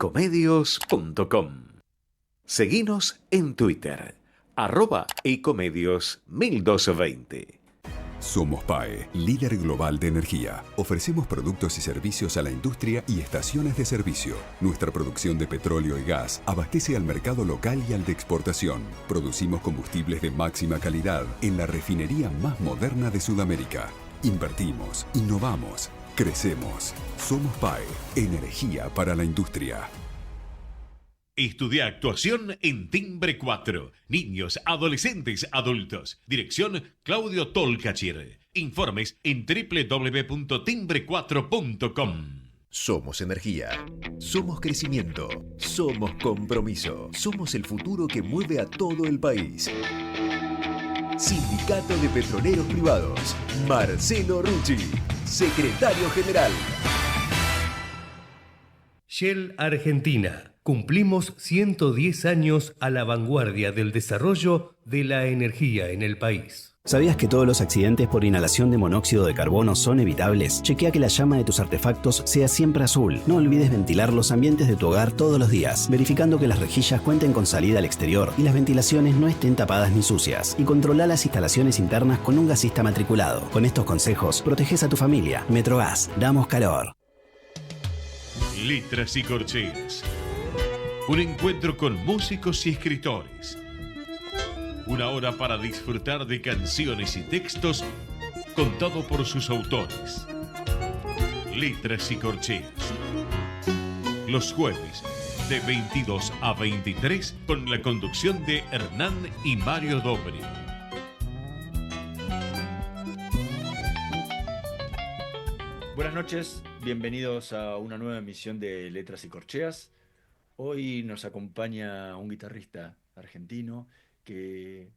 ecomedios.com. Seguinos en Twitter, @ecomedios1220. Somos PAE, líder global de energía. Ofrecemos productos y servicios a la industria y estaciones de servicio. Nuestra producción de petróleo y gas abastece al mercado local y al de exportación. Producimos combustibles de máxima calidad en la refinería más moderna de Sudamérica. Invertimos, innovamos, crecemos. Somos PAE, energía para la industria. Estudia actuación en Timbre 4. Niños, adolescentes, adultos. Dirección Claudio Tolcachir. Informes en www.timbre4.com. Somos energía. Somos crecimiento. Somos compromiso. Somos el futuro que mueve a todo el país. Sindicato de Petroleros Privados. Marcelo Rucci, secretario general. Shell Argentina. Cumplimos 110 años a la vanguardia del desarrollo de la energía en el país. ¿Sabías que todos los accidentes por inhalación de monóxido de carbono son evitables? Chequea que la llama de tus artefactos sea siempre azul. No olvides ventilar los ambientes de tu hogar todos los días, verificando que las rejillas cuenten con salida al exterior y las ventilaciones no estén tapadas ni sucias. Y controla las instalaciones internas con un gasista matriculado. Con estos consejos, proteges a tu familia. Metrogas, damos calor. Letras y corcheas. Un encuentro con músicos y escritores. Una hora para disfrutar de canciones y textos contado por sus autores. Letras y corcheas. Los jueves de 22 a 23 con la conducción de Hernán y Mario Dobri. Buenas noches, bienvenidos a una nueva emisión de Letras y Corcheas. Hoy nos acompaña un guitarrista argentino que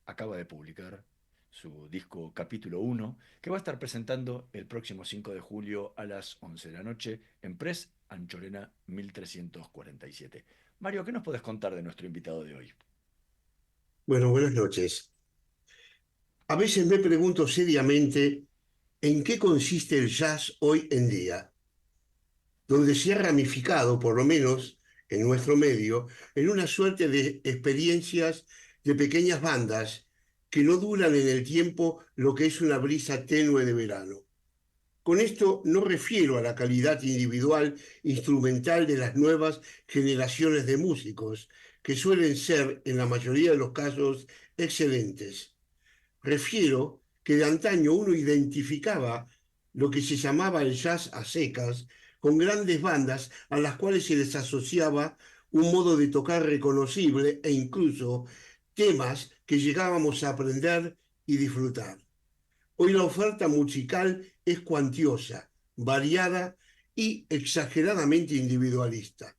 acaba de publicar su disco Capítulo 1, que va a estar presentando el próximo 5 de julio a las 11 de la noche en Pres Anchorena 1347. Mario, ¿qué nos podés contar de nuestro invitado de hoy? Bueno, buenas noches. A veces me pregunto seriamente en qué consiste el jazz hoy en día, donde se ha ramificado, por lo menos en nuestro medio, en una suerte de experiencias de pequeñas bandas que no duran en el tiempo lo que es una brisa tenue de verano. Con esto no refiero a la calidad individual instrumental de las nuevas generaciones de músicos, que suelen ser, en la mayoría de los casos, excelentes. Refiero que de antaño uno identificaba lo que se llamaba el jazz a secas, con grandes bandas a las cuales se les asociaba un modo de tocar reconocible e incluso temas que llegábamos a aprender y disfrutar. Hoy la oferta musical es cuantiosa, variada y exageradamente individualista.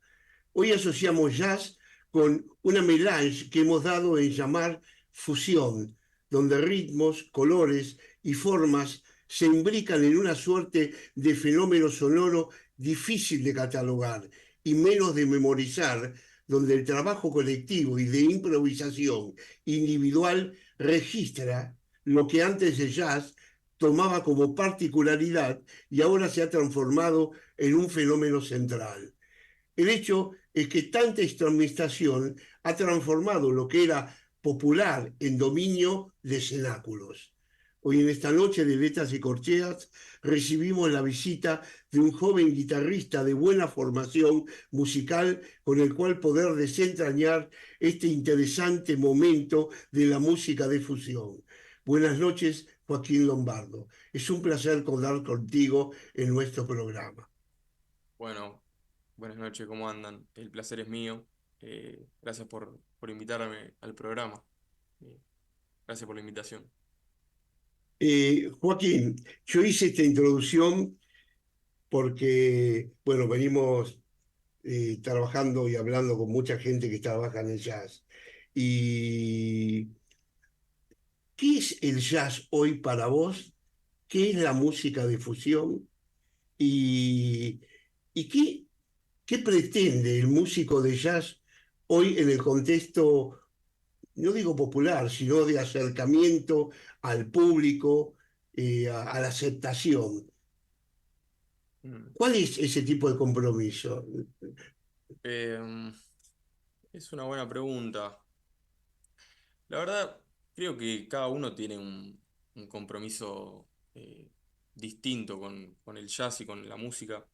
Hoy asociamos jazz con una melange que hemos dado en llamar fusión, donde ritmos, colores y formas se imbrican en una suerte de fenómeno sonoro difícil de catalogar y menos de memorizar, donde el trabajo colectivo y de improvisación individual registra lo que antes el jazz tomaba como particularidad y ahora se ha transformado en un fenómeno central. El hecho es que tanta instrumentación ha transformado lo que era popular en dominio de cenáculos. Hoy en esta noche de Letras y Corcheas recibimos la visita de un joven guitarrista de buena formación musical con el cual poder desentrañar este interesante momento de la música de fusión. Buenas noches, Joaquín Lombardo. Es un placer contar contigo en nuestro programa. Bueno, buenas noches, ¿cómo andan? El placer es mío. Gracias por invitarme al programa. Gracias por la invitación. Joaquín, yo hice esta introducción porque, bueno, venimos trabajando y hablando con mucha gente que trabaja en el jazz. ¿Y qué es el jazz hoy para vos? ¿Qué es la música de fusión? ¿Y, qué pretende el músico de jazz hoy en el contexto, no digo popular, sino de acercamiento al público, a la aceptación? ¿Cuál es ese tipo de compromiso? Em, es una buena pregunta. La verdad, creo que cada uno tiene un compromiso distinto con el jazz y con la música.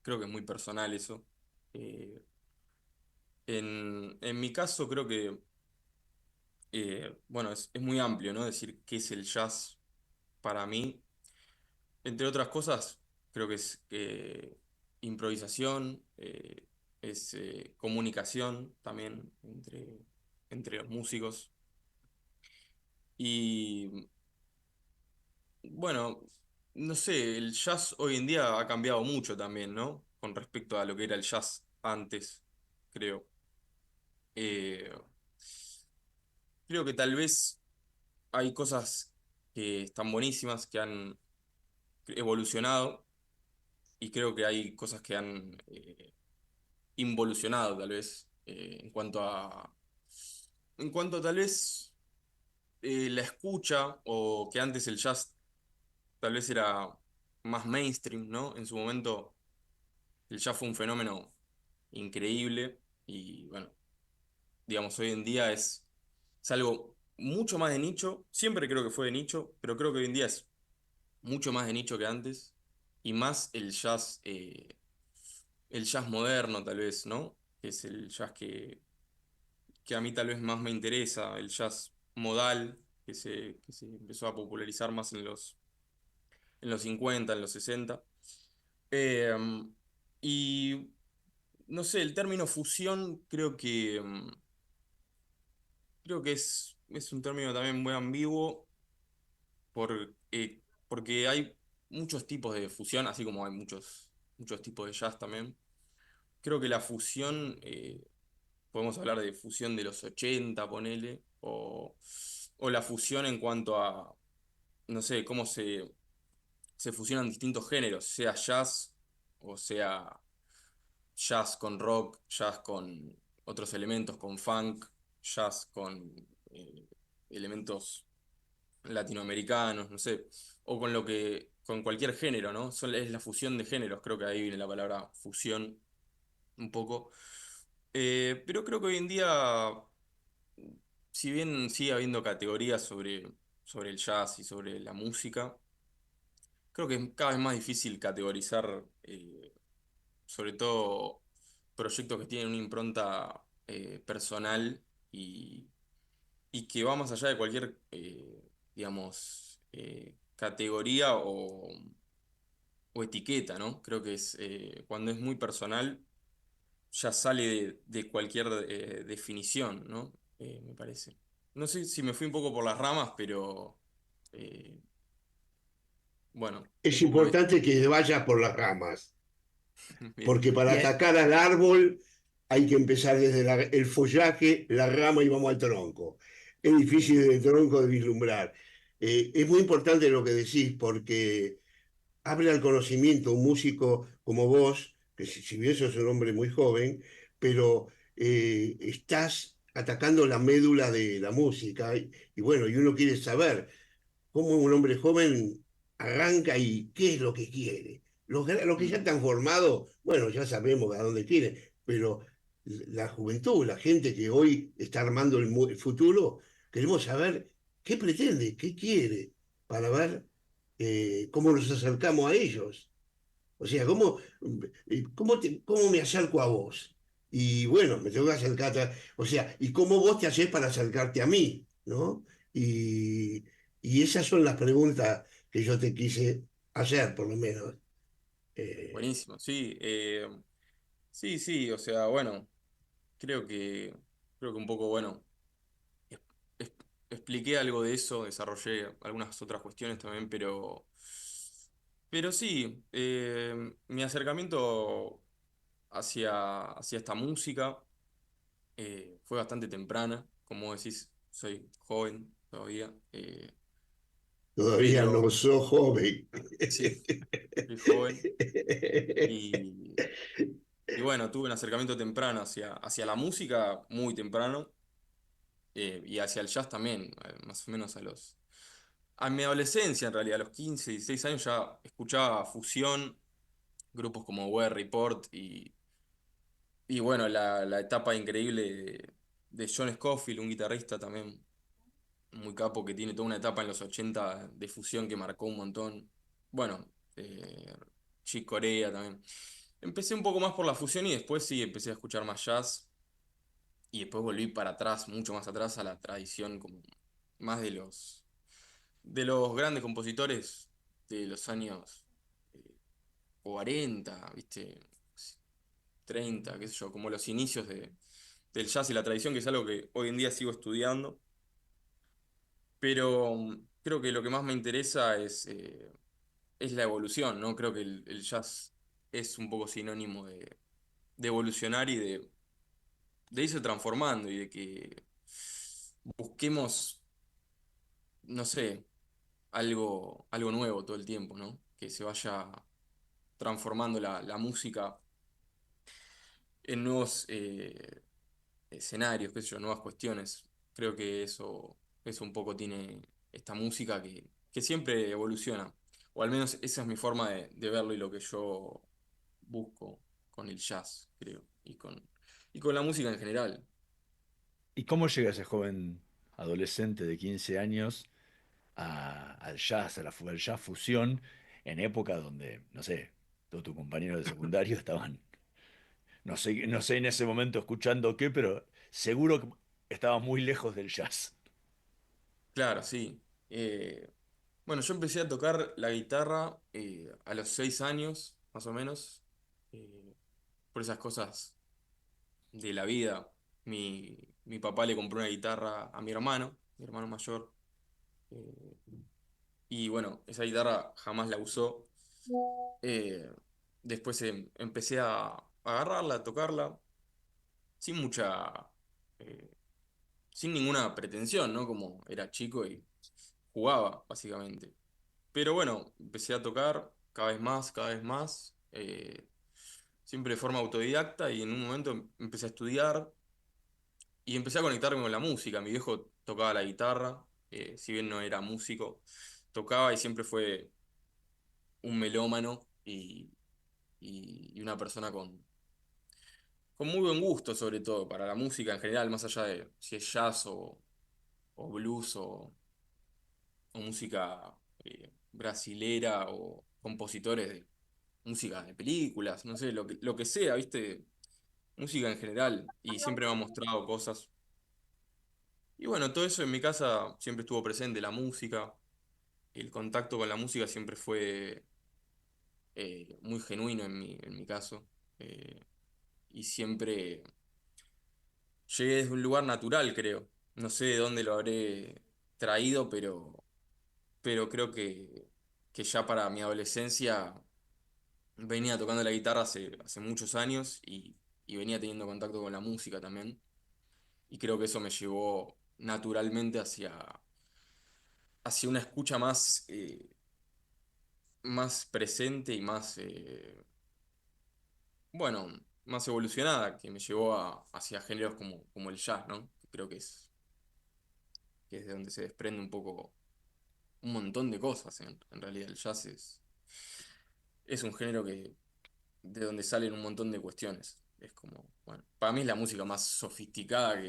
Creo que es muy personal eso. Eh, en mi caso, creo que, bueno, es muy amplio, ¿no? Decir qué es el jazz para mí. Entre otras cosas, creo que es improvisación, es comunicación también entre los músicos. Y bueno, no sé, el jazz hoy en día ha cambiado mucho también, ¿no? Con respecto a lo que era el jazz antes, creo. Eh, Creo que tal vez hay cosas que están buenísimas, que han evolucionado, y creo que hay cosas que han involucionado, tal vez, en cuanto a tal vez la escucha, o que antes el jazz tal vez era más mainstream, ¿no? En su momento el jazz fue un fenómeno increíble y bueno, digamos, hoy en día es algo mucho más de nicho. Siempre creo que fue de nicho, pero creo que hoy en día es mucho más de nicho que antes, y más el jazz moderno tal vez, ¿no? Que es el jazz que a mí tal vez más me interesa, el jazz modal, que se empezó a popularizar más en los 50, en los 60. Eh, y no sé, el término fusión creo que es un término también muy ambiguo porque hay muchos tipos de fusión, así como hay muchos tipos de jazz también. Creo que la fusión, podemos hablar de fusión de los 80 ponele, o la fusión en cuanto a, no sé, cómo se fusionan distintos géneros, sea jazz o sea jazz con rock, jazz con otros elementos, con funk, jazz con eh, elementos latinoamericanos, no sé, o con cualquier género, ¿no? Es la fusión de géneros, creo que ahí viene la palabra fusión un poco. Pero creo que hoy en día, si bien sigue habiendo categorías sobre el jazz y sobre la música, creo que es cada vez más difícil categorizar, sobre todo proyectos que tienen una impronta personal, y, y que va más allá de cualquier, digamos, categoría o etiqueta, ¿no? Creo que cuando es muy personal, ya sale de cualquier definición, ¿no? Me parece. No sé si me fui un poco por las ramas, pero eh, bueno, Es ¿cómo ves? importante que vaya por las ramas, Bien. porque para atacar al árbol hay que empezar desde el follaje, la rama y vamos al tronco. Es difícil Bien. desde el tronco de vislumbrar. Es muy importante lo que decís porque abre al conocimiento un músico como vos, que si bien sos un hombre muy joven, pero estás atacando la médula de la música y bueno, y uno quiere saber cómo un hombre joven arranca y qué es lo que quiere. Los que ya Mm, están formados, bueno, ya sabemos a dónde quieren, pero la juventud, la gente que hoy está armando el futuro, queremos saber qué pretende, qué quiere, para ver cómo nos acercamos a ellos. O sea, cómo me acerco a vos? Y bueno, me tengo que acercarte, o sea, ¿y cómo vos te haces para acercarte a mí? ¿No? Y, y esas son las preguntas que yo te quise hacer, por lo menos. Eh, buenísimo, sí. Sí, sí, o sea, bueno, creo que, creo que un poco, bueno, es- es- expliqué algo de eso, desarrollé algunas otras cuestiones también, pero sí, mi acercamiento hacia esta música fue bastante temprana. Como decís, soy joven todavía, Todavía no pero sos joven. sí, soy joven, y, y bueno, tuve un acercamiento temprano hacia la música, muy temprano, y hacia el jazz también, más o menos a mi adolescencia, en realidad, a los 15 16 años ya escuchaba fusión, grupos como Weather Report Y bueno, la etapa increíble de John Scofield, un guitarrista también muy capo que tiene toda una etapa en los 80 de fusión que marcó un montón. Bueno, Chick Corea también. Empecé un poco más por la fusión y después sí empecé a escuchar más jazz y después volví para atrás, mucho más atrás a la tradición como más de los grandes compositores de los años eh, 40, ¿viste? 30, qué sé yo, como los inicios del jazz y la tradición, que es algo que hoy en día sigo estudiando. Pero creo que lo que más me interesa es la evolución, ¿no? Creo que el jazz es un poco sinónimo de evolucionar y de irse transformando y de que busquemos, no sé, algo nuevo todo el tiempo, ¿no? Que se vaya transformando la música en nuevos escenarios, qué sé yo, nuevas cuestiones. Creo que eso un poco tiene esta música que siempre evoluciona. O al menos esa es mi forma de verlo y lo que yo busco con el jazz, creo, y con la música en general. ¿Y cómo llega ese joven adolescente de 15 años al jazz, al jazz fusión, en época donde, no sé, todos tus compañeros de secundario estaban, no sé en ese momento escuchando qué, pero seguro que estaban muy lejos del jazz? Claro, sí. Bueno, yo empecé a tocar la guitarra a los 6 años, más o menos, eh, por esas cosas de la vida. Mi papá le compró una guitarra a mi hermano mayor, eh, y bueno, esa guitarra jamás la usó. Eh, Después empecé a agarrarla, a tocarla, sin mucha, eh, sin ninguna pretensión, ¿no? Como era chico y jugaba, básicamente. Pero bueno, empecé a tocar cada vez más, siempre de forma autodidacta y en un momento empecé a estudiar y empecé a conectarme con la música. Mi viejo tocaba la guitarra, si bien no era músico, tocaba y siempre fue un melómano y una persona con muy buen gusto, sobre todo, para la música en general, más allá de si es jazz o blues o música brasilera o compositores de música de películas, no sé, lo que sea, ¿viste? Música en general. Y siempre me ha mostrado cosas. Y bueno, todo eso en mi casa siempre estuvo presente, la música. El contacto con la música siempre fue muy genuino en mi caso. Eh, y siempre llegué desde un lugar natural, creo. No sé de dónde lo habré traído, pero creo que ya para mi adolescencia venía tocando la guitarra hace muchos años y venía teniendo contacto con la música también. Y creo que eso me llevó naturalmente hacia una escucha más presente y bueno, más evolucionada, que me llevó hacia géneros como el jazz, ¿no? Que creo que es de donde se desprende un poco un montón de cosas, en realidad. El jazz es un género de donde salen un montón de cuestiones. Es como, bueno, para mí es la música más sofisticada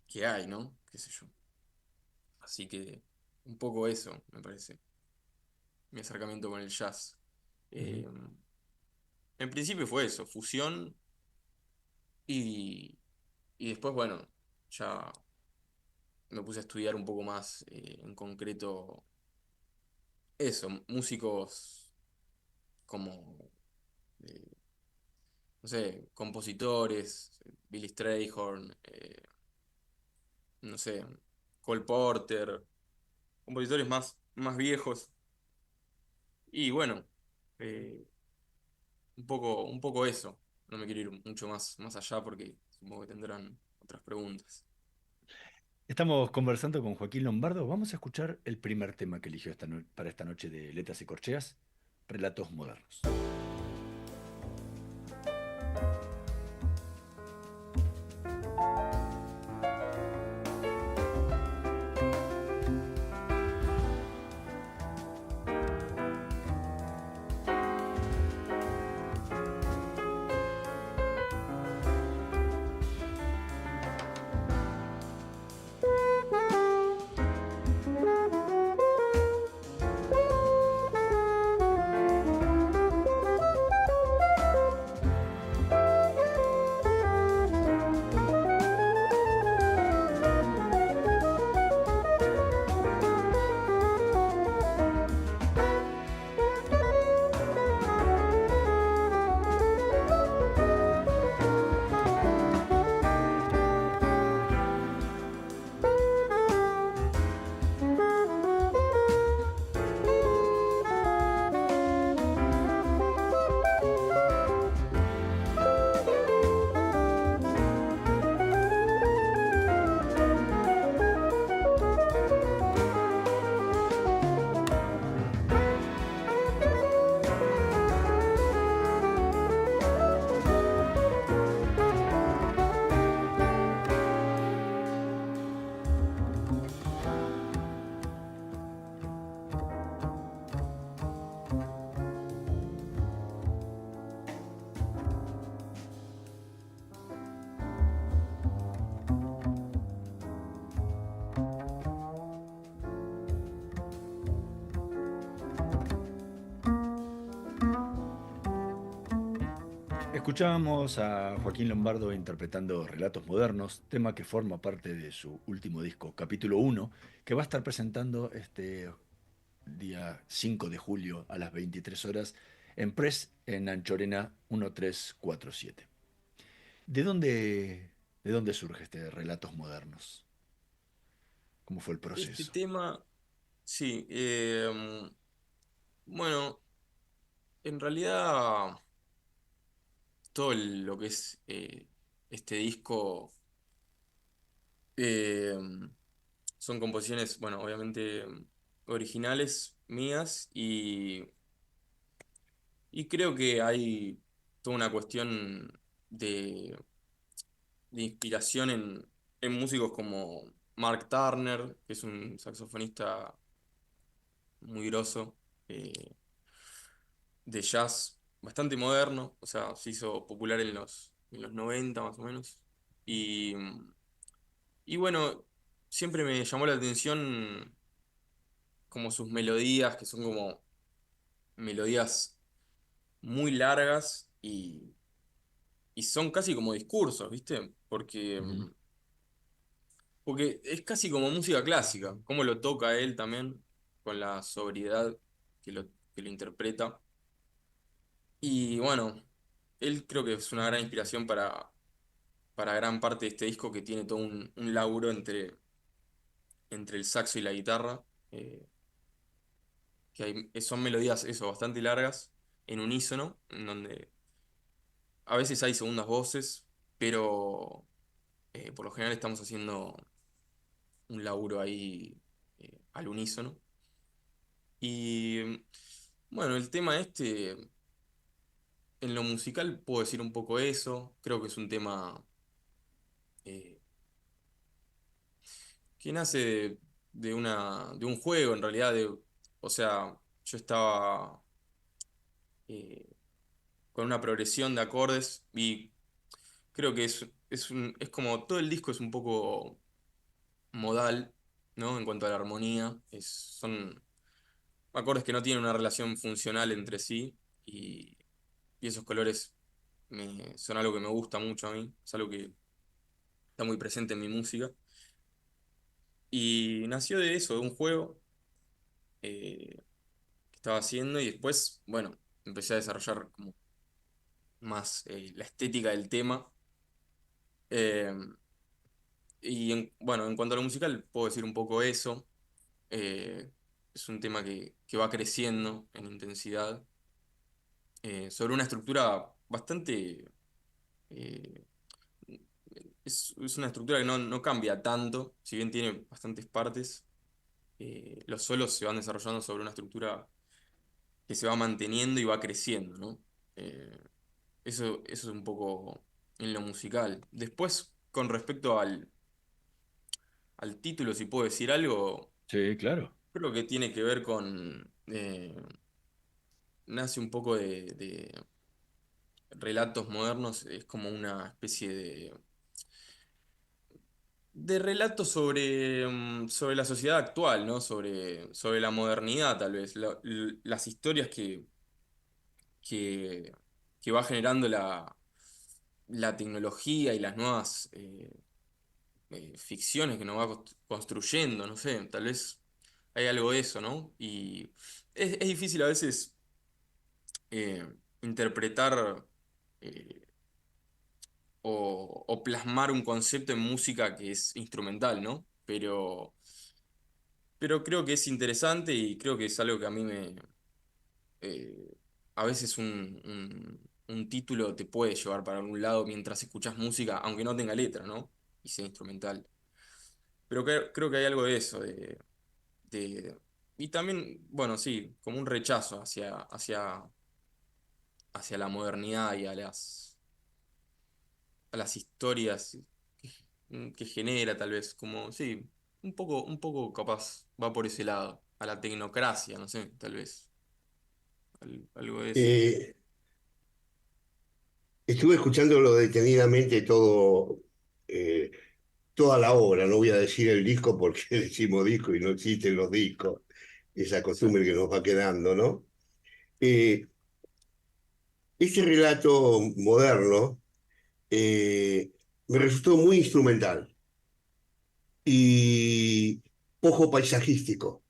que hay, ¿no? Qué sé yo. Así que un poco eso, me parece, mi acercamiento con el jazz. Ujú. Eh, en principio fue eso, fusión y, y después, bueno, ya me puse a estudiar un poco más en concreto eso, músicos como, eh, no sé, compositores, Billy Strayhorn, no sé, Cole Porter, compositores más viejos. Y bueno, eh, un poco eso. No me quiero ir mucho más allá porque supongo que tendrán otras preguntas. Estamos conversando con Joaquín Lombardo. Vamos a escuchar el primer tema que eligió para esta noche de Letras y Corcheas, Relatos Modernos. Escuchábamos a Joaquín Lombardo interpretando Relatos Modernos, tema que forma parte de su último disco, Capítulo 1, que va a estar presentando este día 5 de julio a las 23 horas en Press en Anchorena 1347. ¿De dónde, de dónde surge este Relatos Modernos? ¿Cómo fue el Este proceso? tema, sí, bueno, en realidad todo lo que es este disco eh, son composiciones, bueno, obviamente originales mías y creo que hay toda una cuestión de, de inspiración en músicos como Mark Turner, que es un saxofonista muy grosso, eh, de jazz bastante moderno, o sea, se hizo popular en los 90 más o menos. Y, y bueno, siempre me llamó la atención como sus melodías, que son como melodías muy largas y son casi como discursos, ¿viste? Ujú. Porque es casi como música clásica, como lo toca él también, con la sobriedad que que lo interpreta. Y bueno, él creo que es una gran inspiración para gran parte de este disco que tiene todo un laburo entre el saxo y la guitarra, eh, son melodías eso, bastante largas, en unísono, en donde a veces hay segundas voces, pero por lo general estamos haciendo un laburo ahí al unísono. Y bueno, el tema este, en lo musical puedo decir un poco eso, creo que es un tema eh, que nace de un juego en realidad, o sea, yo estaba eh, con una progresión de acordes y creo que es como todo el disco es un poco modal, ¿no? En cuanto a la armonía, son acordes que no tienen una relación funcional entre sí y esos colores son algo que me gusta mucho a mí, es algo que está muy presente en mi música. Y nació de eso, de un juego que estaba haciendo y después, bueno, empecé a desarrollar como más la estética del tema. Eh, bueno, en cuanto a lo musical, puedo decir un poco eso. Es un tema que va creciendo en intensidad, sobre una estructura bastante... eh, es una estructura que no cambia tanto, si bien tiene bastantes partes. Los solos se van desarrollando sobre una estructura que se va manteniendo y va creciendo, ¿no? Eh, eso es un poco en lo musical. Después, con respecto al título, si puedo decir algo, Sí, claro. creo que tiene que ver con... nace un poco de relatos modernos, es como una especie de relato sobre la sociedad actual, ¿no? Sobre la modernidad, tal vez. Las historias que, que va generando la tecnología y las nuevas ficciones que nos va construyendo, no sé, tal vez hay algo de eso, ¿no? Y es difícil a veces eh, interpretar eh, o plasmar un concepto en música que es instrumental, ¿no? Pero creo que es interesante y creo que es algo que a mí a veces un título te puede llevar para algún lado mientras escuchas música, aunque no tenga letra, ¿no? Y sea instrumental. Pero creo que hay algo de eso, de- y también, bueno, sí, como un rechazo hacia la modernidad y a las historias que genera, tal vez, como, sí, un poco capaz va por ese lado, a la tecnocracia, no sé, tal vez, algo de eso. Eh, Estuve escuchándolo detenidamente toda la obra, no voy a decir el disco porque decimos disco y no existen los discos, esa Sí. costumbre que nos va quedando, ¿no? Eh, Este relato moderno me resultó muy instrumental y poco paisajístico.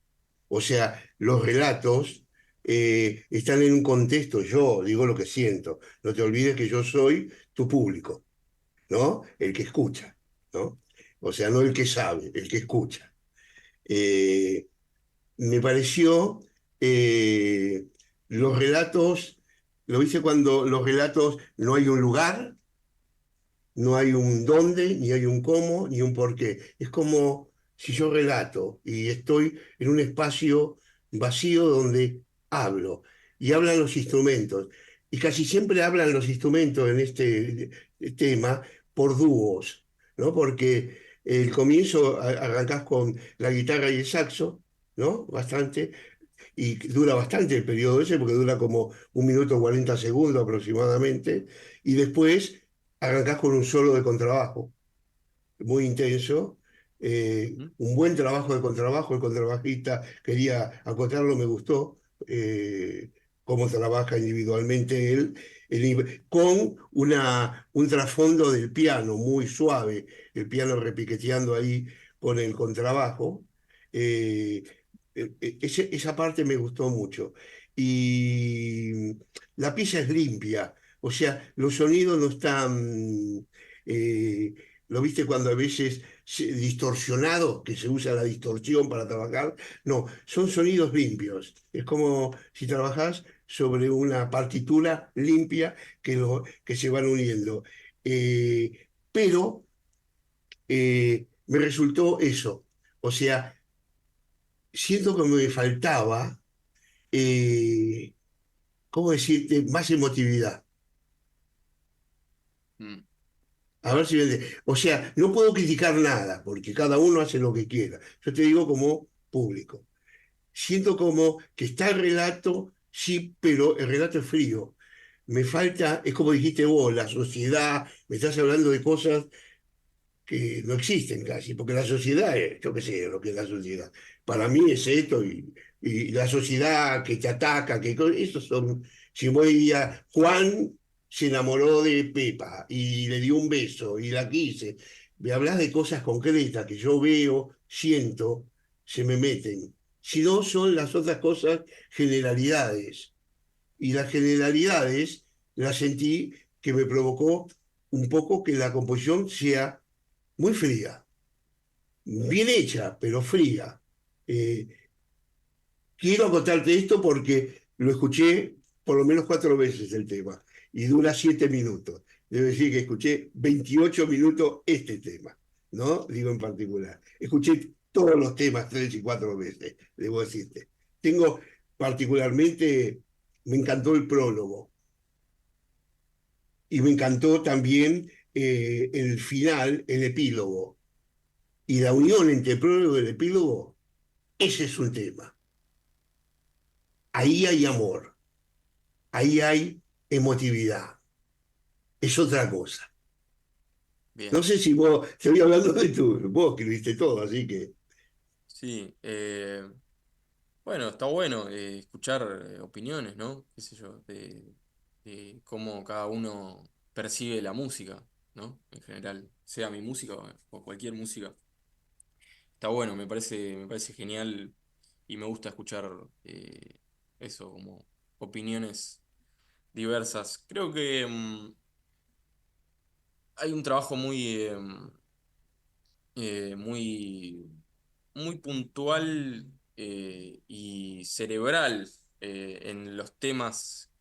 O sea, los relatos están en un contexto, yo digo lo que siento. No te olvides que yo soy tu público, ¿no? El que escucha, ¿no? O sea, no el que sabe, el que escucha. Eh, Me pareció los relatos, ¿lo viste cuando los relatos no hay un lugar? No hay un dónde, ni hay un cómo, ni un por qué. Es como si yo relato y estoy en un espacio vacío donde hablo y hablan los instrumentos. Y casi siempre hablan los instrumentos en este tema por dúos, ¿no? Porque el comienzo arrancás con la guitarra y el saxo, ¿no? Bastante, y dura bastante el periodo ese, porque dura como 1 minuto 40 segundos aproximadamente, y después arrancás con un solo de contrabajo, muy intenso, Ujú. un buen trabajo de contrabajo, el contrabajista, quería acotarlo, me gustó, cómo trabaja individualmente él, con un trasfondo del piano muy suave, el piano repiqueteando ahí con el contrabajo. eh, Esa parte me gustó mucho. Y la pieza es limpia, o sea, los sonidos no están, eh, ¿lo viste cuando a veces distorsionado, que se usa la distorsión para trabajar? No, son sonidos limpios. Es como si trabajás sobre una partitura limpia que se van uniendo. Pero me resultó eso. O sea, siento que me faltaba, eh, ¿cómo decirte?, más emotividad. Mm. A ver si me O sea, no puedo criticar nada, porque cada uno hace lo que quiera. Yo te digo como público. Siento como que está el relato, sí, pero el relato es frío. Me falta, es como dijiste vos, la sociedad, me estás hablando de cosas que no existen casi, porque la sociedad es, yo qué sé, lo que es la sociedad. Para mí es esto y la sociedad que te ataca, esos son, si voy día, Juan se enamoró de Pepa y le dio un beso y la quise. Me hablas de cosas concretas que yo veo, siento, se me meten. Si no, son las otras cosas generalidades. Y las generalidades las sentí que me provocó un poco que la composición sea muy fría, bien hecha, pero fría. Eh, Quiero contarte esto porque lo escuché por lo menos 4 veces el tema y dura 7 minutos. Debo decir que escuché 28 minutos este tema, ¿no? Digo en particular. Escuché todos los temas 3 y 4 veces, debo decirte. Tengo particularmente, me encantó el prólogo y me encantó también el final, el epílogo. Y la unión entre el prólogo y el epílogo, ese es un tema. Ahí hay amor, ahí hay emotividad. Es otra cosa. No Bien. sé si vos, te voy hablando de tú, vos escribiste todo, así que Sí. Bueno, está bueno escuchar opiniones, ¿no? Qué sé yo, de cómo cada uno percibe la música, ¿no? En general, sea mi música o cualquier música. Está bueno, me parece genial y me gusta escuchar eso, como opiniones diversas. Creo que hay un trabajo muy, muy puntual y cerebral en los temas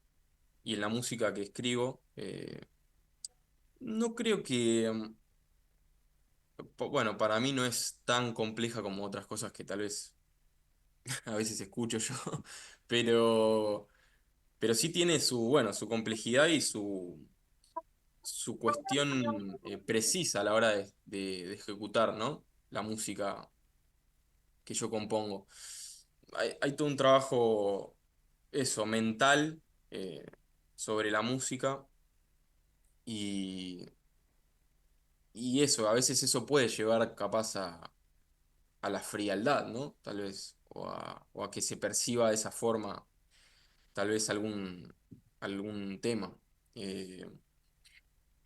y en la música que escribo. No creo que, bueno, para mí no es tan compleja como otras cosas que tal vez a veces escucho yo, pero, pero sí tiene su, bueno, su complejidad y su cuestión precisa a la hora de ejecutar, ¿no? La música que yo compongo. Hay todo un trabajo, eso, mental sobre la música y, y eso, a veces eso puede llevar capaz a la frialdad, ¿no? Tal vez, o a que se perciba de esa forma, tal vez algún tema. Eh,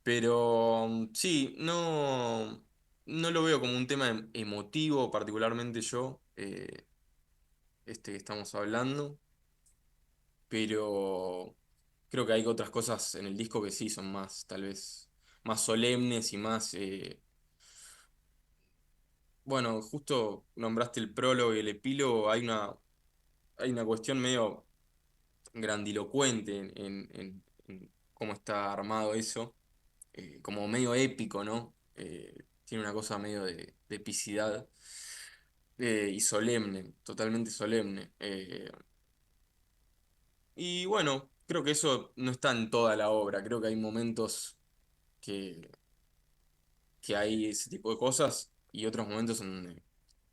pero sí, no lo veo como un tema emotivo, particularmente yo, este que estamos hablando, pero creo que hay otras cosas en el disco que sí son más, tal vez, más solemnes y más... bueno, justo nombraste el prólogo y el epílogo, hay una cuestión medio grandilocuente en cómo está armado eso, como medio épico, ¿no? Tiene una cosa medio de epicidad, y solemne, totalmente solemne. Y bueno, creo que eso no está en toda la obra, creo que hay momentos que, que hay ese tipo de cosas y otros momentos en donde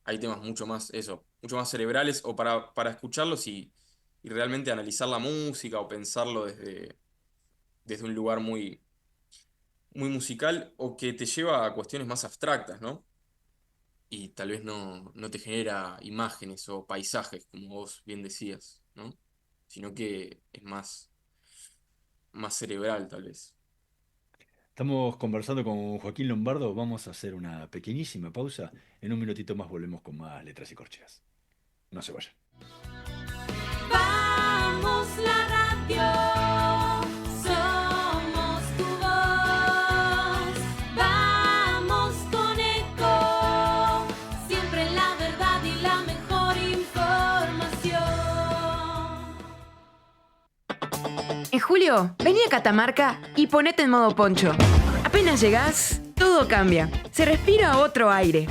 hay temas mucho más, eso, mucho más cerebrales o para escucharlos y realmente analizar la música o pensarlo desde un lugar muy musical o que te lleva a cuestiones más abstractas, ¿no? Y tal vez no te genera imágenes o paisajes, como vos bien decías, ¿no? Sino que es más cerebral, tal vez. Estamos conversando con Joaquín Lombardo, vamos a hacer una pequeñísima pausa. En un minutito más volvemos con más letras y corcheas. No se vayan. Vamos la radio, somos tu voz. Vamos con eco, siempre la verdad y la mejor información. En julio, vení a Catamarca y ponete en modo poncho. Apenas llegás, todo cambia. Se respira otro aire.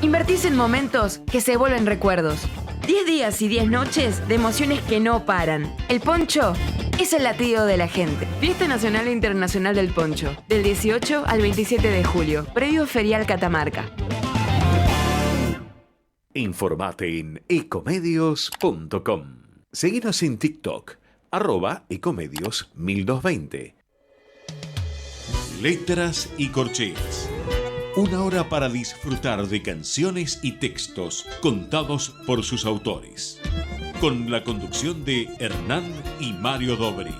Invertís en momentos que se vuelven recuerdos. 10 días y 10 noches de emociones que no paran. El poncho es el latido de la gente. Fiesta Nacional e Internacional del Poncho, del 18 al 27 de julio. Previo Ferial Catamarca. Informate en ecomedios.com. Seguinos en TikTok, @ecomedios1220. Letras y corcheas. Una hora para disfrutar de canciones y textos contados por sus autores. Con la conducción de Hernán y Mario Dobri.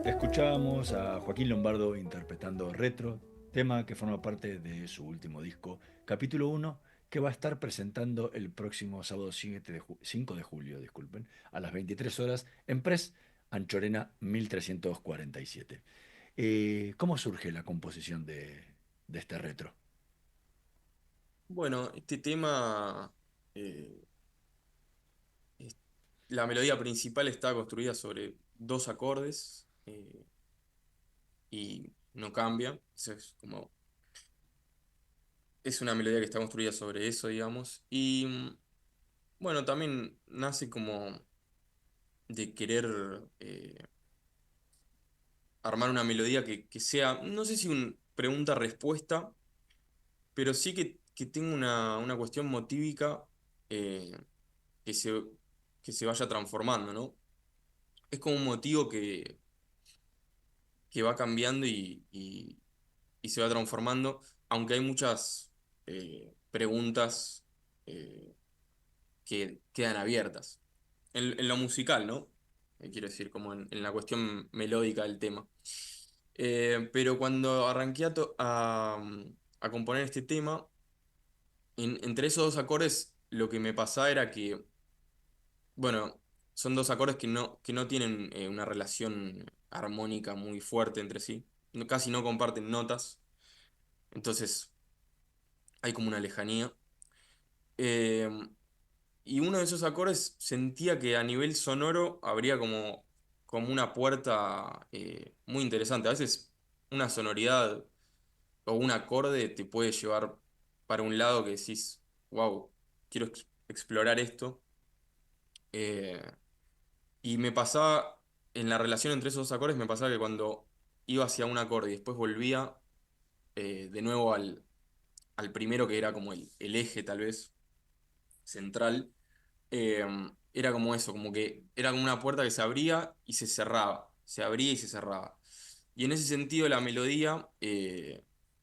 Escuchábamos a Joaquín Lombardo interpretando Retro, tema que forma parte de su último disco, capítulo 1, que va a estar presentando el próximo sábado 5 de julio, disculpen, a las 23 horas en Pres, Anchorena 1347. ¿Cómo surge la composición de este retro? Bueno, este tema, eh, es- la melodía principal está construida sobre dos acordes. y no cambia. Eso es como, es una melodía que está construida sobre eso, digamos. Y bueno, también nace como de querer armar una melodía que sea, no sé si un pregunta-respuesta, pero sí que tenga una cuestión motívica eh, que se, que se vaya transformando, ¿no? Es como un motivo que va cambiando y se va transformando, aunque hay muchas preguntas que quedan abiertas. En lo musical, ¿no? Quiero decir, como en la cuestión melódica del tema. Pero cuando arranqué a componer este tema, entre esos dos acordes, lo que me pasaba era que, bueno, son dos acordes que no tienen una relación armónica muy fuerte entre sí. Casi no comparten notas. Entonces hay como una lejanía. Eh, y uno de esos acordes sentía que a nivel sonoro habría como una puerta muy interesante. A veces una sonoridad o un acorde te puede llevar para un lado que decís, wow, quiero explorar esto. Eh, y me pasaba, en la relación entre esos dos acordes, me pasaba que cuando iba hacia un acorde y después volvía de nuevo al primero, que era como el eje tal vez central, eh, era como eso, como que era como una puerta que se abría y se cerraba, se abría y se cerraba. Y en ese sentido la melodía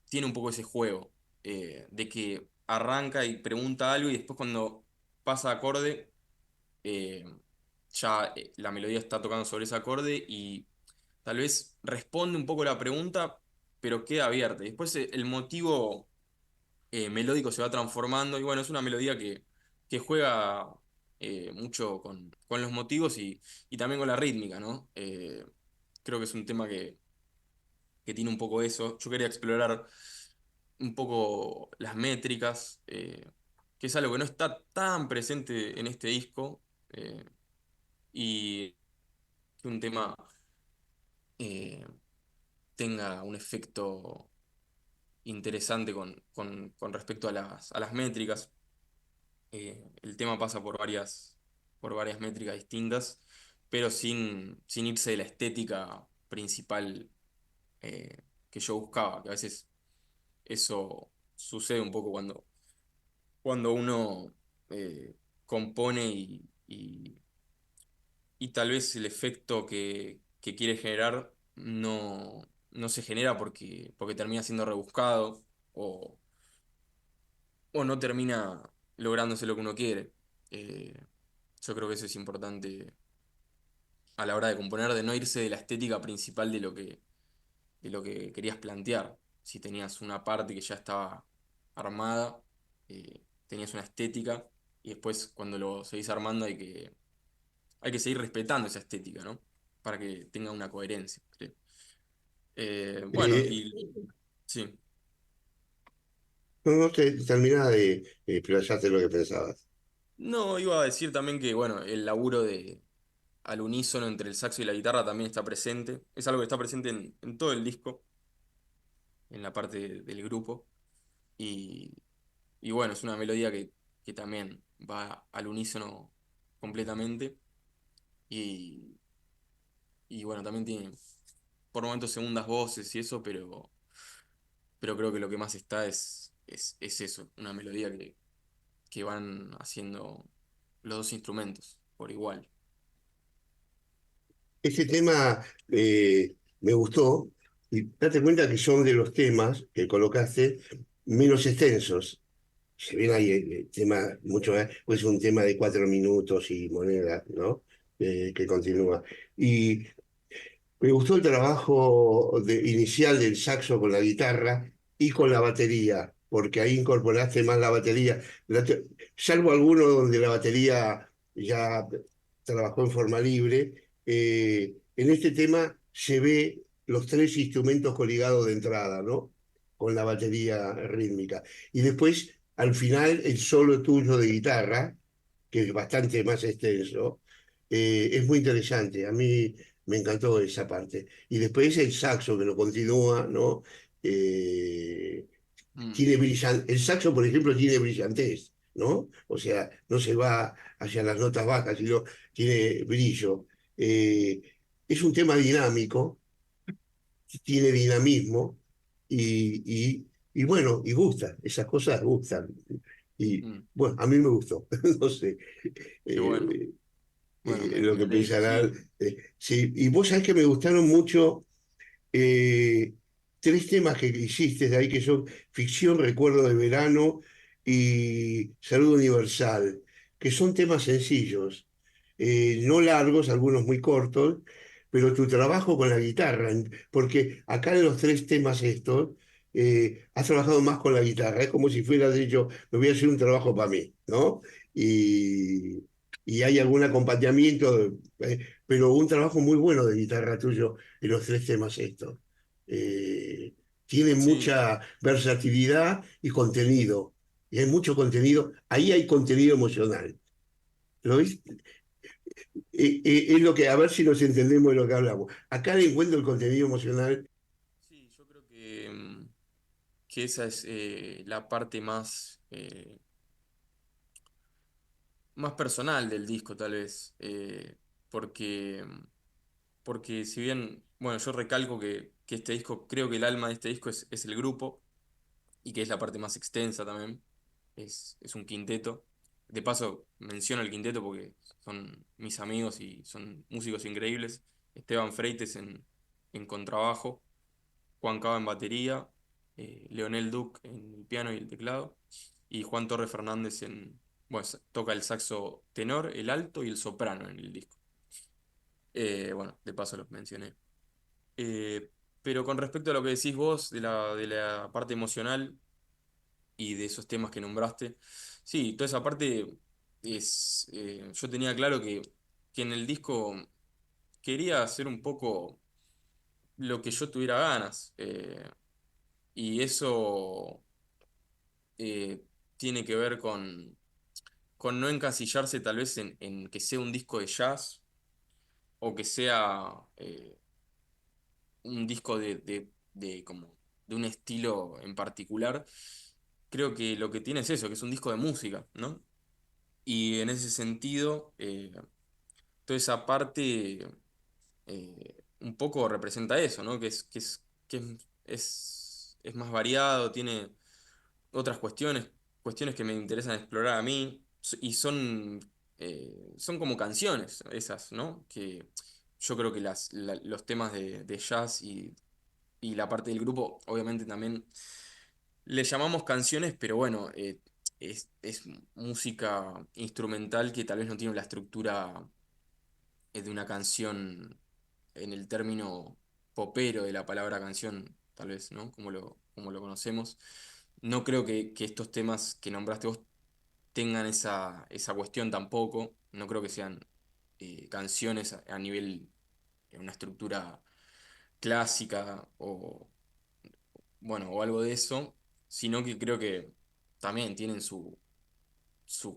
tiene un poco ese juego, de que arranca y pregunta algo y después cuando pasa acorde, eh, ya la melodía está tocando sobre ese acorde y tal vez responde un poco la pregunta, pero queda abierta. Y después el motivo melódico se va transformando y bueno, es una melodía que juega mucho con los motivos y también con la rítmica, ¿no? Creo que es un tema que tiene un poco eso. Yo quería explorar un poco las métricas, que es algo que no está tan presente en este disco, y que un tema eh, tenga un efecto interesante con respecto a las métricas. El tema pasa por varias métricas distintas, pero sin irse de la estética principal que yo buscaba, que a veces eso sucede un poco cuando uno compone y tal vez el efecto que quiere generar no se genera porque termina siendo rebuscado o, o no termina lográndose lo que uno quiere. Eh, yo creo que eso es importante a la hora de componer, de no irse de la estética principal de lo que querías plantear. Si tenías una parte que ya estaba armada, tenías una estética, y después cuando lo seguís armando hay que seguir respetando esa estética, ¿no? Para que tenga una coherencia, creo. Bueno, Eh, y sí. no, no te terminaba de explayarte lo que pensabas. No, iba a decir también que, bueno, el laburo al unísono entre el saxo y la guitarra también está presente. Es algo que está presente en todo el disco, en la parte del grupo. Y, y bueno, es una melodía que también va al unísono completamente. Y, y bueno, también tiene por momentos segundas voces y eso, pero creo que lo que más está es eso, una melodía que van haciendo los dos instrumentos por igual. Este tema me gustó y date cuenta que son de los temas que colocaste menos extensos. Si bien hay tema mucho más, pues un tema de 4 minutos y moneda, ¿no? Que continúa. Y me gustó el trabajo inicial del saxo con la guitarra y con la batería, porque ahí incorporaste más la batería. Salvo alguno donde la batería ya trabajó en forma libre, en este tema se ve los tres instrumentos coligados de entrada, ¿no? Con la batería rítmica. Y después, al final, el solo tuyo de guitarra, que es bastante más extenso, es muy interesante. A mí Me encantó esa parte. Y después el saxo que lo continúa, ¿no? Eh, Mm, Tiene el saxo, por ejemplo, tiene brillantez, ¿no? O sea, no se va hacia las notas bajas, sino tiene brillo. Eh, es un tema dinámico, tiene dinamismo y bueno, y gusta, esas cosas gustan. Y mm, bueno, a mí me gustó, no sé qué bueno. eh, Bueno, lo me que alegro, pensarán. sí. Sí, y vos sabés que me gustaron mucho eh, tres temas que hiciste de ahí que son Ficción, Recuerdo de Verano y Salud Universal, que son temas sencillos, no largos, algunos muy cortos, pero tu trabajo con la guitarra, porque acá en los tres temas estos, has trabajado más con la guitarra, es como si fueras dicho, me voy a hacer un trabajo para mí, ¿no? Y, y hay algún acompañamiento, pero un trabajo muy bueno de guitarra tuyo en los tres temas estos. Eh, Tienen Sí, mucha versatilidad y contenido. Y hay mucho contenido. Ahí hay contenido emocional. ¿Lo ves? Es lo que, a ver si nos entendemos de lo que hablamos. Acá le encuentro el contenido emocional. sí, yo creo que esa es la parte más personal del disco, tal vez. Porque, porque si bien, bueno, yo recalco que este disco, creo que el alma de este disco es el grupo y que es la parte más extensa también. Es un quinteto. De paso, menciono el quinteto porque son mis amigos y son músicos increíbles. Esteban Freites en contrabajo, Juan Cava en batería, Leonel Duc en el piano y el teclado, y Juan Torres Fernández bueno, toca el saxo tenor, el alto y el soprano en el disco. Bueno, de paso los mencioné. Pero con respecto a lo que decís vos de la parte emocional y de esos temas que nombraste, sí, toda esa parte yo tenía claro que en el disco quería hacer un poco lo que yo tuviera ganas. Y eso eh, tiene que ver con no encasillarse tal vez en que sea un disco de jazz o que sea un disco como de un estilo en particular. Creo que lo que tiene es eso, que es un disco de música, ¿no? Y en ese sentido, toda esa parte un poco representa eso, ¿no? Que es más variado, tiene otras cuestiones que me interesan explorar a mí, y son como canciones esas, ¿no? Que yo creo que los temas de jazz y la parte del grupo, obviamente también le llamamos canciones, pero bueno, es música instrumental que tal vez no tiene la estructura de una canción en el término popero de la palabra canción, tal vez, ¿no? Como lo conocemos. No creo que estos temas que nombraste vos tengan esa cuestión tampoco. No creo que sean canciones a nivel, una estructura clásica bueno, o algo de eso, sino que creo que también tienen su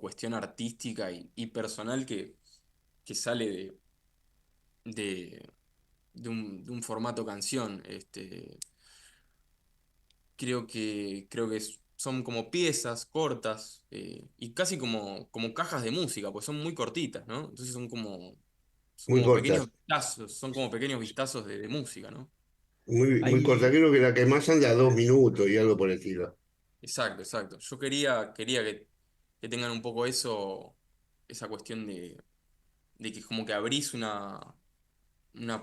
cuestión artística y personal que sale de, de un formato canción. Creo que son como piezas cortas y casi como cajas de música, pues son muy cortitas, ¿no? Entonces son Muy como pequeños cortas. vistazos, son como pequeños vistazos de música, ¿no? Muy cortas. Ahí, Creo que la que más anda 2 minutos y algo por el estilo. Exacto, exacto. Yo quería que tengan un poco esa cuestión de que como que abrís una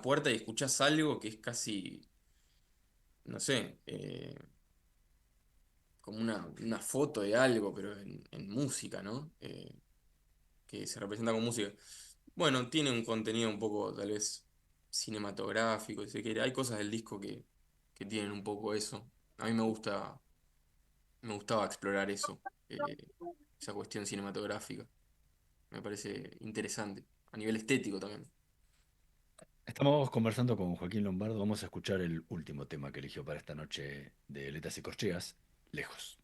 puerta y escuchás algo que es casi, no sé, como una foto de algo, pero en música, ¿no? Que se representa con música. Bueno, tiene un contenido un poco, tal vez, cinematográfico, si se quiere. Hay cosas del disco que tienen un poco eso. A mí me gustaba explorar eso, esa cuestión cinematográfica. Me parece interesante, a nivel estético también. estamos conversando con Joaquín Lombardo. Vamos a escuchar el último tema que eligió para esta noche de Letras y Corcheas, Lejos.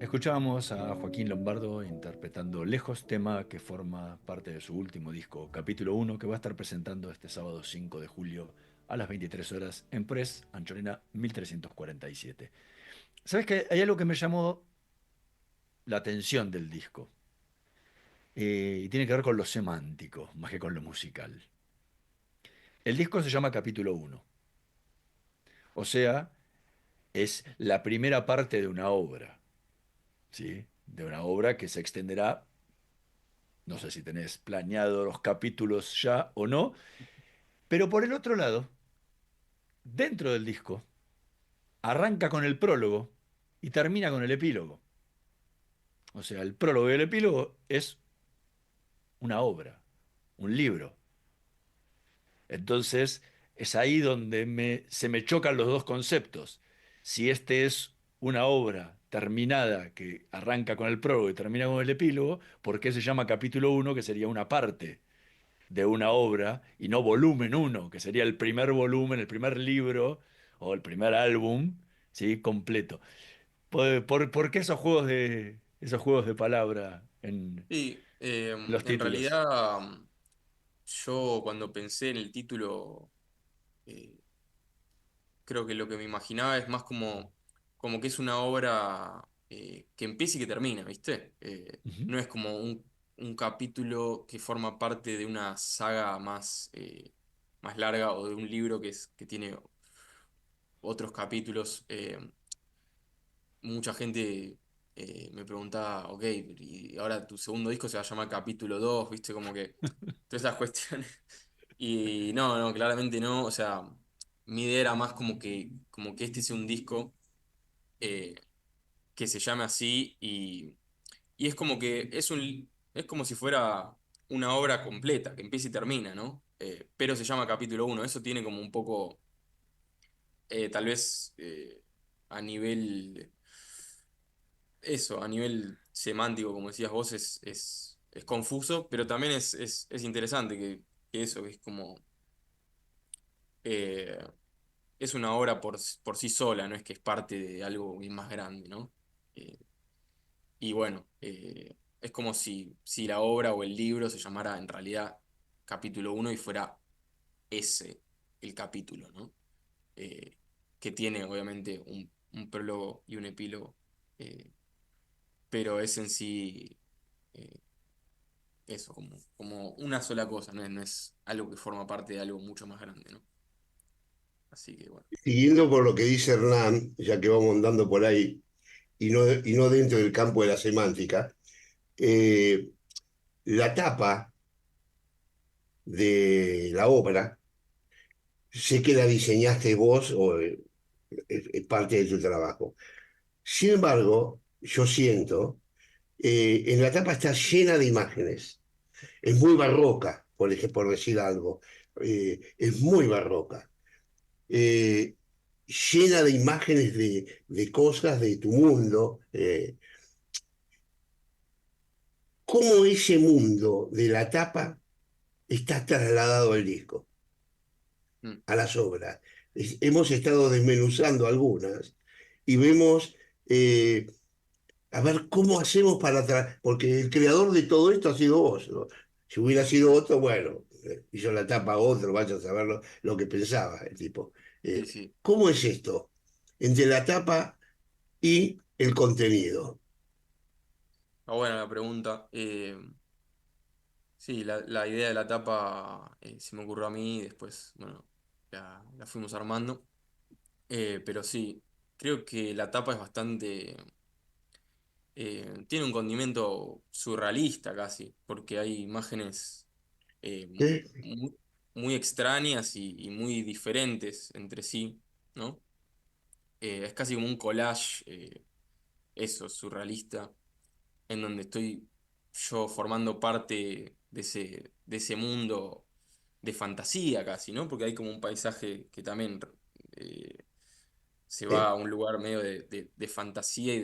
Escuchábamos a Joaquín Lombardo interpretando Lejos, tema que forma parte de su último disco, Capítulo 1, que va a estar presentando este sábado 5 de julio a las 23 horas en Press, Anchorena 1347. ¿Sabes qué? Hay algo que me llamó la atención del disco, y tiene que ver con lo semántico, más que con lo musical. El disco se llama Capítulo 1, o sea, es la primera parte de una obra, ¿sí? De una obra que se extenderá, no sé si tenés planeado los capítulos ya o no, pero por el otro lado, dentro del disco, arranca con el prólogo y termina con el epílogo. O sea, el prólogo y el epílogo es una obra, un libro. Entonces, es ahí donde se me chocan los dos conceptos. Si este es una obra terminada que arranca con el prólogo y termina con el epílogo, ¿por qué se llama capítulo 1, que sería una parte de una obra, y no volumen 1, que sería el primer volumen, el primer libro o el primer álbum, ¿sí? Completo? ¿Por qué esos juegos de palabra en Sí, los en títulos? realidad yo cuando pensé en el título, eh, creo que lo que me imaginaba es más como que es una obra que empieza y que termina, ¿viste? Ujú. No es como un capítulo que forma parte de una saga más larga o de un libro que tiene otros capítulos. Mucha gente me preguntaba, ok, y ahora tu segundo disco se va a llamar Capítulo 2, ¿viste? Como que todas esas cuestiones. Y no, no, claramente no. O sea, mi idea era más como que este sea un disco eh, que se llame así y es como que es como si fuera una obra completa, que empieza y termina, ¿no? Pero se llama Capítulo 1. Eso tiene como un poco, tal vez a nivel, eso, a nivel semántico, como decías vos, es confuso, pero también es interesante que eso, que es como... eh, es una obra por sí sola, no es que es parte de algo más grande, ¿no? Eh, y bueno, es como si la obra o el libro se llamara en realidad capítulo 1 y fuera ese el capítulo, ¿no? Eh, que tiene obviamente un prólogo y un epílogo, eh, pero es en sí eh, eso, como una sola cosa, no es algo que forma parte de algo mucho más grande, ¿no? Así que bueno. Siguiendo por lo que dice Hernán, ya que vamos andando por ahí, y no dentro del campo de la semántica, eh, la tapa de la obra. Sé que la diseñaste vos o es parte de tu trabajo. Sin embargo, yo siento, en la tapa está llena de imágenes. Es muy barroca, por decir algo. Es muy barroca. Eh, Llena de imágenes de cosas de tu mundo. ¿Cómo ese mundo de la tapa está trasladado al disco, Mm. a las obras? Hemos estado desmenuzando algunas y vemos, a ver cómo hacemos porque el creador de todo esto ha sido vos, ¿no? Si hubiera sido otro, bueno, hizo la tapa a otro, vaya a saber lo que pensaba el tipo. Sí, sí. ¿Cómo es esto entre la tapa y el contenido? Ah, buena la pregunta. Sí, la idea de la tapa se me ocurrió a mí y después, bueno, la fuimos armando. Pero sí, creo que la tapa es bastante... tiene un condimento surrealista casi, porque hay imágenes ¿Eh? muy, muy extrañas y muy diferentes entre sí, ¿no? Es casi como un collage, eso, surrealista, en donde estoy yo formando parte de ese mundo de fantasía casi, ¿no? Porque hay como un paisaje que también eh, se va a un lugar medio de fantasía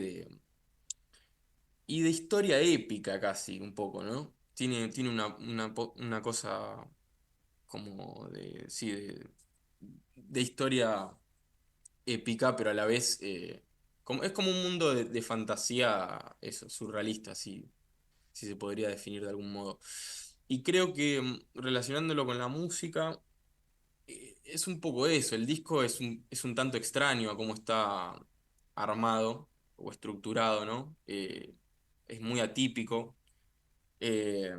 y de historia épica casi, un poco, ¿no? Tiene una cosa como de, sí, de historia épica, pero a la vez es como un mundo de fantasía, eso, surrealista, si se podría definir de algún modo. Y creo que relacionándolo con la música, es un poco eso, el disco es un tanto extraño a cómo está armado o estructurado, ¿no? Es muy atípico. Eh,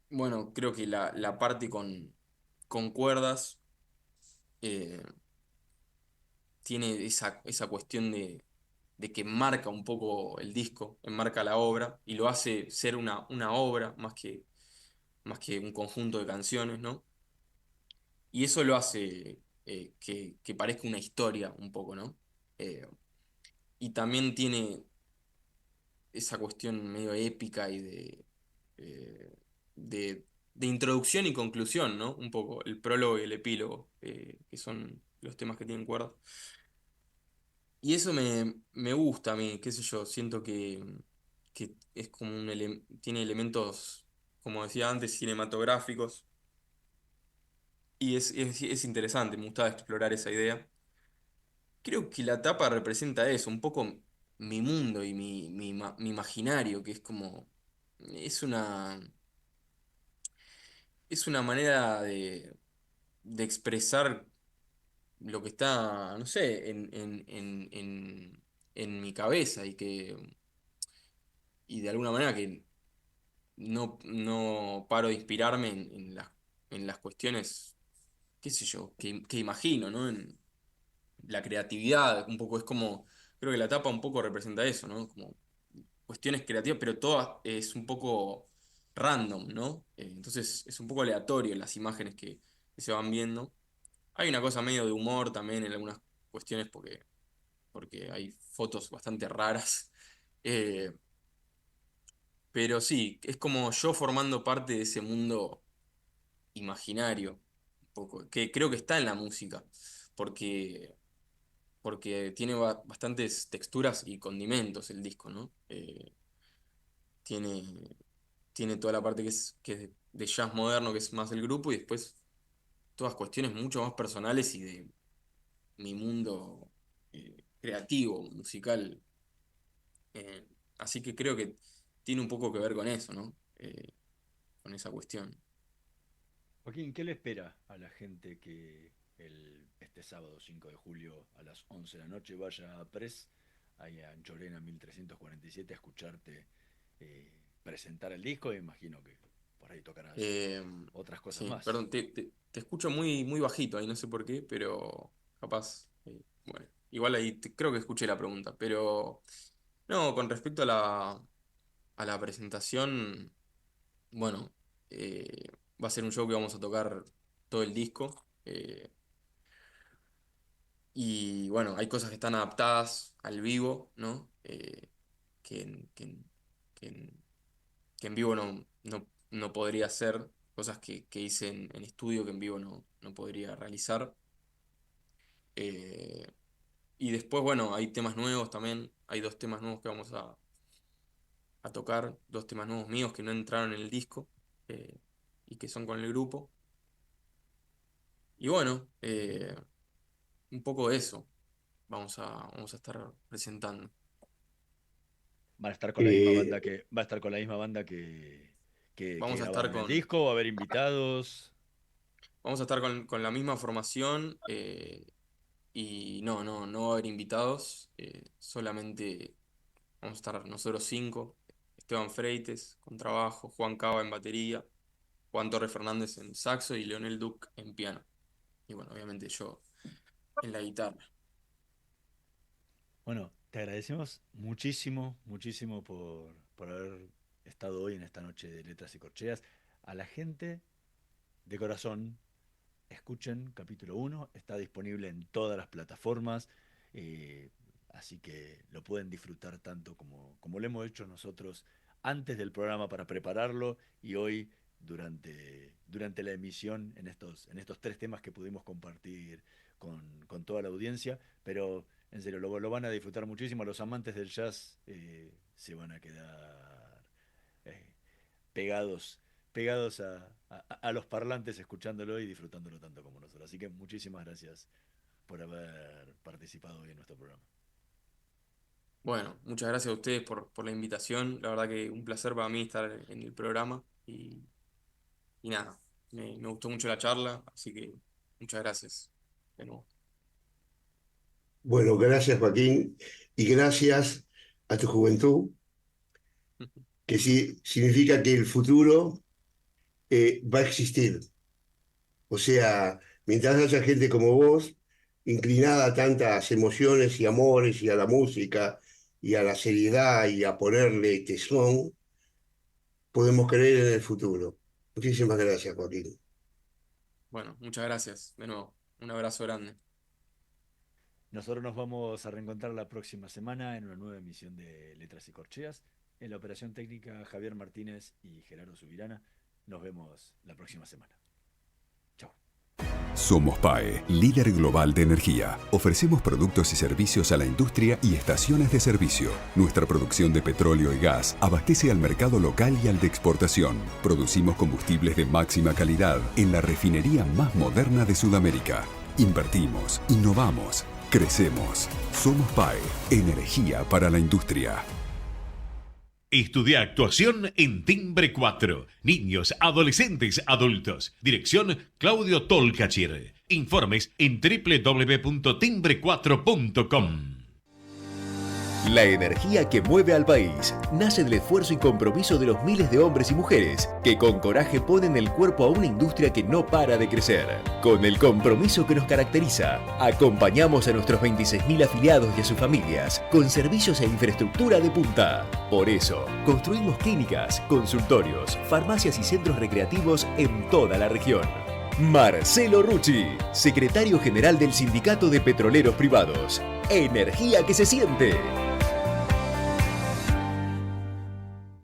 bueno, creo que la parte con cuerdas eh, tiene esa cuestión de que marca un poco el disco, enmarca la obra y lo hace ser una obra más que un conjunto de canciones, ¿no? Y eso lo hace que parezca una historia un poco, ¿no? Eh, y también tiene esa cuestión medio épica y eh, de introducción y conclusión, ¿no? Un poco, el prólogo y el epílogo, que son los temas que tienen cuerda. Y eso me gusta a mí, qué sé yo, siento que es como tiene elementos, como decía antes, cinematográficos, y es interesante, me gustaba explorar esa idea. Creo que la tapa representa eso, un poco mi mundo y mi imaginario, que es como, es una, es una manera de expresar lo que está, no sé, en mi cabeza y de alguna manera que no paro de inspirarme en las cuestiones, qué sé yo, que imagino, ¿no? En la creatividad, un poco es como, creo que la tapa un poco representa eso, ¿no? Como cuestiones creativas, pero todo es un poco random, ¿no? Entonces es un poco aleatorio las imágenes que se van viendo. Hay una cosa medio de humor también en algunas cuestiones porque hay fotos bastante raras. Eh, pero sí, es como yo formando parte de ese mundo imaginario, un poco, que creo que está en la música, porque, porque tiene bastantes texturas y condimentos el disco, ¿no? Tiene, tiene toda la parte que es de jazz moderno, que es más el grupo, y después todas cuestiones mucho más personales y de mi mundo creativo, musical. Eh, Así que creo que tiene un poco que ver con eso, ¿no? Con esa cuestión. Joaquín, ¿qué le espera a la gente que este sábado 5 de julio a las 11 de la noche vaya a Pres, ahí a Anchorena 1347, a escucharte presentar el disco? E imagino que por ahí tocarás Eh, otras cosas sí, más. perdón, te escucho muy bajito ahí, no sé por qué, pero capaz, bueno, igual ahí creo que escuché la pregunta, pero no, con respecto a la presentación, bueno. Va a ser un show que vamos a tocar todo el disco. Y bueno, hay cosas que están adaptadas al vivo, ¿no? Que en vivo no podría hacer. Cosas que hice en estudio que en vivo no podría realizar. Y después, bueno, hay temas nuevos también. Hay 2 temas nuevos que vamos a tocar. 2 temas nuevos míos que no entraron en el disco. Y que son con el grupo. Y bueno, un poco de eso vamos a estar presentando. Va a estar con la misma banda que va a estar con la misma banda que Vamos a grabaron estar el disco, va a haber invitados. Vamos a estar con la misma formación y no va a haber invitados, solamente vamos a estar nosotros 5, Esteban Freites, contrabajo, Juan Cava en batería, Juan Torres Fernández en saxo y Leonel Duc en piano. Y bueno, obviamente yo en la guitarra. Bueno, te agradecemos muchísimo por haber estado hoy en esta noche de Letras y Corcheas. A la gente, de corazón, escuchen capítulo 1, está disponible en todas las plataformas, así que lo pueden disfrutar tanto como lo hemos hecho nosotros antes del programa para prepararlo y hoy durante la emisión en estos 3 temas que pudimos compartir con toda la audiencia, pero en serio, lo van a disfrutar muchísimo. Los amantes del jazz se van a quedar pegados a los parlantes escuchándolo y disfrutándolo tanto como nosotros. Así que muchísimas gracias por haber participado hoy en nuestro programa. Bueno, muchas gracias a ustedes por la invitación. La verdad que un placer para mí estar en el programa y nada, me gustó mucho la charla, así que muchas gracias de nuevo. Bueno, gracias Joaquín y gracias a tu juventud, que sí significa que el futuro va a existir. O sea, mientras haya gente como vos, inclinada a tantas emociones y amores y a la música y a la seriedad y a ponerle tesón, podemos creer en el futuro. Muchísimas gracias, Joaquín. Bueno, muchas gracias de nuevo. Un abrazo grande. Nosotros nos vamos a reencontrar la próxima semana en una nueva emisión de Letras y Corcheas. En la operación técnica, Javier Martínez y Gerardo Subirana. Nos vemos la próxima semana. Chao. Somos PAE, líder global de energía. Ofrecemos productos y servicios a la industria y estaciones de servicio. Nuestra producción de petróleo y gas abastece al mercado local y al de exportación. Producimos combustibles de máxima calidad en la refinería más moderna de Sudamérica. Invertimos, innovamos, crecemos. Somos PAE, energía para la industria. Estudia actuación en Timbre 4. Niños, adolescentes, adultos. Dirección Claudio Tolcachir. Informes en www.timbre4.com. La energía que mueve al país nace del esfuerzo y compromiso de los miles de hombres y mujeres que con coraje ponen el cuerpo a una industria que no para de crecer. Con el compromiso que nos caracteriza, acompañamos a nuestros 26.000 afiliados y a sus familias con servicios e infraestructura de punta. Por eso, construimos clínicas, consultorios, farmacias y centros recreativos en toda la región. Marcelo Rucci, secretario general del Sindicato de Petroleros Privados. Energía que se siente.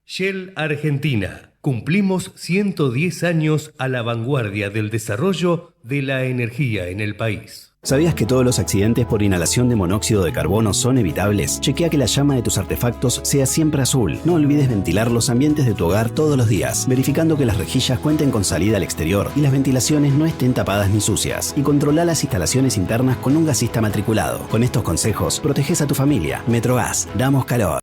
Shell Argentina. Cumplimos 110 años a la vanguardia del desarrollo de la energía en el país. ¿Sabías que todos los accidentes por inhalación de monóxido de carbono son evitables? Chequea que la llama de tus artefactos sea siempre azul. No olvides ventilar los ambientes de tu hogar todos los días, verificando que las rejillas cuenten con salida al exterior y las ventilaciones no estén tapadas ni sucias. Y controla las instalaciones internas con un gasista matriculado. Con estos consejos, proteges a tu familia. Metrogas, damos calor.